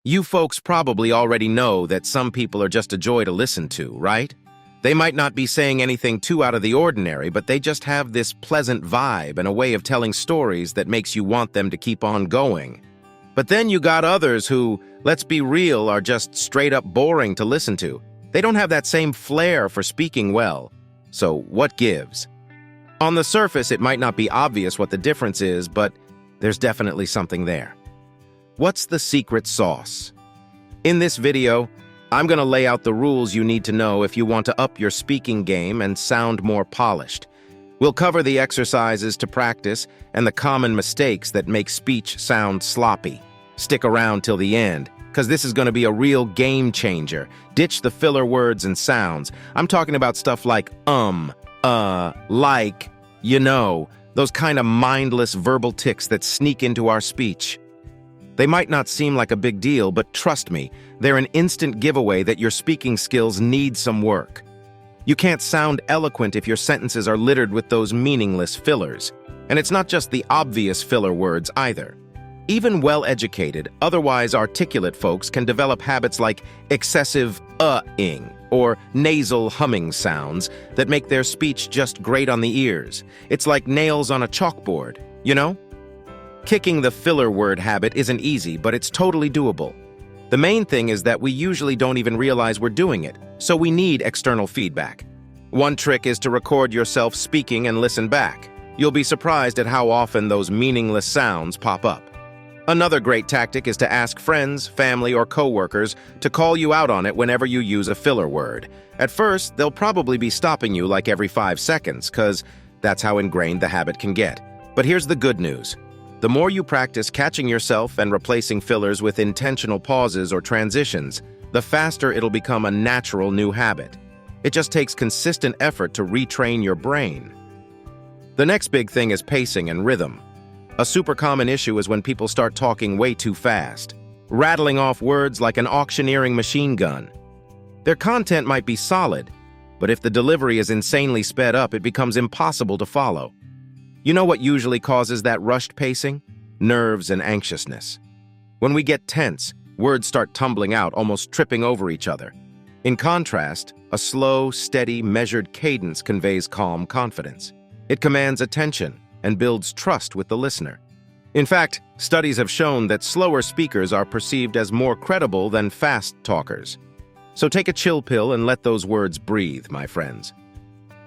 You folks probably already know that some people are just a joy to listen to, right? They might not be saying anything too out of the ordinary, but they just have this pleasant vibe and a way of telling stories that makes you want them to keep on going. But then you got others who, let's be real, are just straight up boring to listen to. They don't have that same flair for speaking well. So what gives? On the surface, it might not be obvious what the difference is, but there's definitely something there. What's the secret sauce? In this video, I'm going to lay out the rules you need to know if you want to up your speaking game and sound more polished. We'll cover the exercises to practice and the common mistakes that make speech sound sloppy. Stick around till the end, because this is going to be a real game changer. Ditch the filler words and sounds. I'm talking about stuff like like, you know, those kind of mindless verbal tics that sneak into our speech. They might not seem like a big deal, but trust me, they're an instant giveaway that your speaking skills need some work. You can't sound eloquent if your sentences are littered with those meaningless fillers. And it's not just the obvious filler words either. Even well-educated, otherwise articulate folks can develop habits like excessive ing or nasal humming sounds that make their speech just grate on the ears. It's like nails on a chalkboard, you know? Kicking the filler word habit isn't easy, but it's totally doable. The main thing is that we usually don't even realize we're doing it, so we need external feedback. One trick is to record yourself speaking and listen back. You'll be surprised at how often those meaningless sounds pop up. Another great tactic is to ask friends, family, or coworkers to call you out on it whenever you use a filler word. At first, they'll probably be stopping you like every 5 seconds, because that's how ingrained the habit can get. But here's the good news. The more you practice catching yourself and replacing fillers with intentional pauses or transitions, the faster it'll become a natural new habit. It just takes consistent effort to retrain your brain. The next big thing is pacing and rhythm. A super common issue is when people start talking way too fast, rattling off words like an auctioneering machine gun. Their content might be solid, but if the delivery is insanely sped up, it becomes impossible to follow. You know what usually causes that rushed pacing? Nerves and anxiousness. When we get tense, words start tumbling out, almost tripping over each other. In contrast, a slow, steady, measured cadence conveys calm confidence. It commands attention and builds trust with the listener. In fact, studies have shown that slower speakers are perceived as more credible than fast talkers. So take a chill pill and let those words breathe, my friends.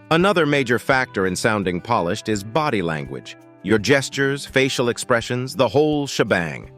Another major factor in sounding polished is body language. Your gestures, facial expressions, the whole shebang.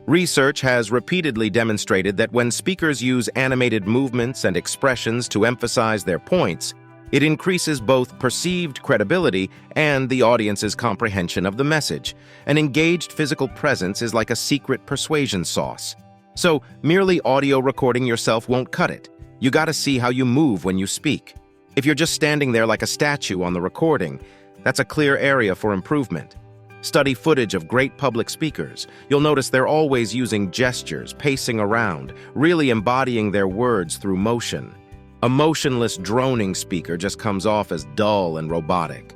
Research has repeatedly demonstrated that when speakers use animated movements and expressions to emphasize their points, it increases both perceived credibility and the audience's comprehension of the message. An engaged physical presence is like a secret persuasion sauce. So, merely audio recording yourself won't cut it. You gotta see how you move when you speak. If you're just standing there like a statue on the recording, that's a clear area for improvement. Study footage of great public speakers. You'll notice they're always using gestures, pacing around, really embodying their words through motion. A motionless, droning speaker just comes off as dull and robotic.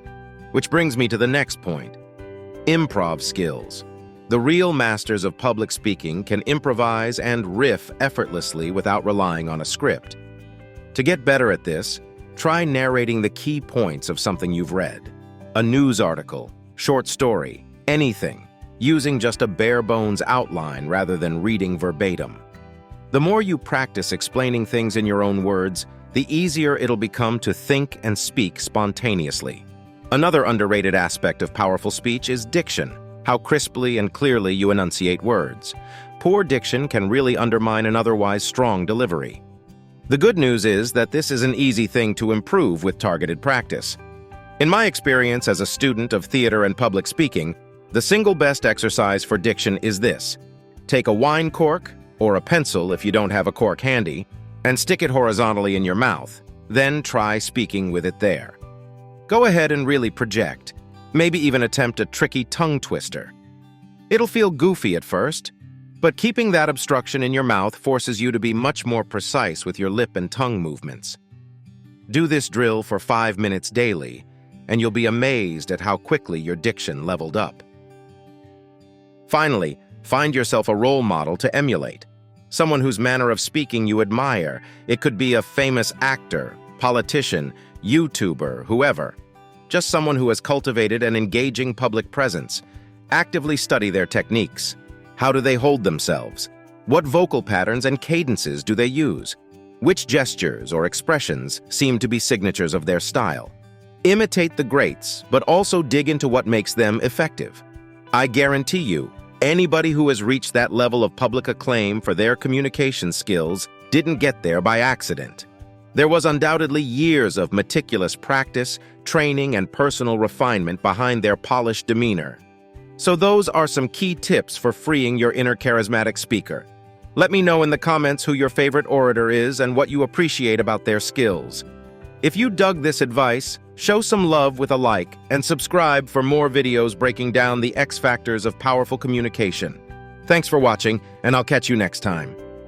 Which brings me to the next point. Improv skills. The real masters of public speaking can improvise and riff effortlessly without relying on a script. To get better at this, try narrating the key points of something you've read. A news article, short story, anything, using just a bare-bones outline rather than reading verbatim. The more you practice explaining things in your own words, the easier it'll become to think and speak spontaneously. Another underrated aspect of powerful speech is diction, how crisply and clearly you enunciate words. Poor diction can really undermine an otherwise strong delivery. The good news is that this is an easy thing to improve with targeted practice. In my experience as a student of theater and public speaking, the single best exercise for diction is this. Take a wine cork, or a pencil if you don't have a cork handy, and stick it horizontally in your mouth. Then try speaking with it there. Go ahead and really project. Maybe even attempt a tricky tongue twister. It'll feel goofy at first, but keeping that obstruction in your mouth forces you to be much more precise with your lip and tongue movements. Do this drill for 5 minutes daily, and you'll be amazed at how quickly your diction leveled up. Finally, find yourself a role model to emulate. someone whose manner of speaking you admire. It could be a famous actor, politician, YouTuber, whoever. Just someone who has cultivated an engaging public presence. Actively study their techniques. How do they hold themselves? What vocal patterns and cadences do they use? Which gestures or expressions seem to be signatures of their style? Imitate the greats, but also dig into what makes them effective. I guarantee you, anybody who has reached that level of public acclaim for their communication skills didn't get there by accident. There was undoubtedly years of meticulous practice, training, and personal refinement behind their polished demeanor. So those are some key tips for freeing your inner charismatic speaker. Let me know in the comments who your favorite orator is and what you appreciate about their skills. If you dug this advice, show some love with a like and subscribe for more videos breaking down the X factors of powerful communication. Thanks for watching, and I'll catch you next time.